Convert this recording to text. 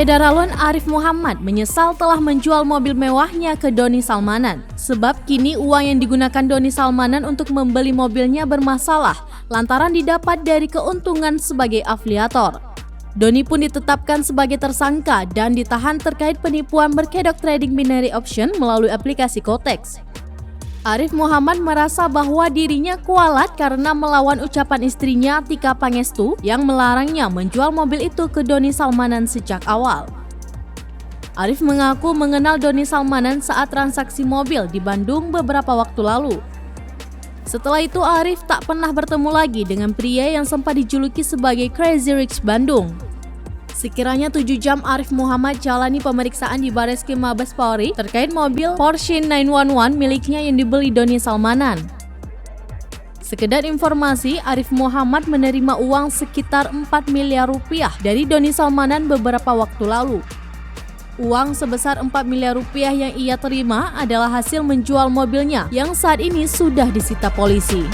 Daralun Arif Muhammad menyesal telah menjual mobil mewahnya ke Doni Salmanan. Sebab kini uang yang digunakan Doni Salmanan untuk membeli mobilnya bermasalah lantaran didapat dari keuntungan sebagai afiliator. Doni pun ditetapkan sebagai tersangka dan ditahan terkait penipuan berkedok trading binary option melalui aplikasi Kotex. Arif Muhammad merasa bahwa dirinya kualat karena melawan ucapan istrinya Tika Pangestu yang melarangnya menjual mobil itu ke Doni Salmanan sejak awal. Arif mengaku mengenal Doni Salmanan saat transaksi mobil di Bandung beberapa waktu lalu. Setelah itu Arif tak pernah bertemu lagi dengan pria yang sempat dijuluki sebagai Crazy Rich Bandung. Sekiranya 7 jam Arif Muhammad jalani pemeriksaan di Bareskrim Mabes Polri terkait mobil Porsche 911 miliknya yang dibeli Doni Salmanan. Sekedar informasi, Arif Muhammad menerima uang sekitar 4 miliar rupiah dari Doni Salmanan beberapa waktu lalu. Uang sebesar 4 miliar rupiah yang ia terima adalah hasil menjual mobilnya yang saat ini sudah disita polisi.